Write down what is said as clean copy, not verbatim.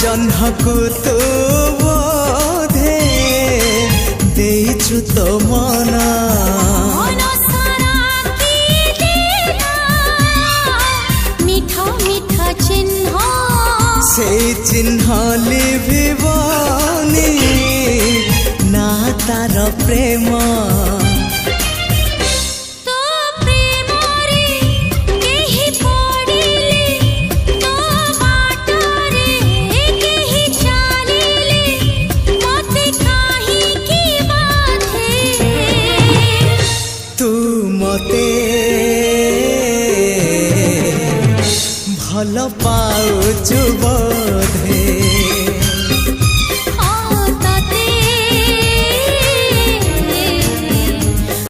जह्नकु तू बोधे देइछु तो मना से चिन्ह लिभिबनी ना तार प्रेम तू मते भल पाउछु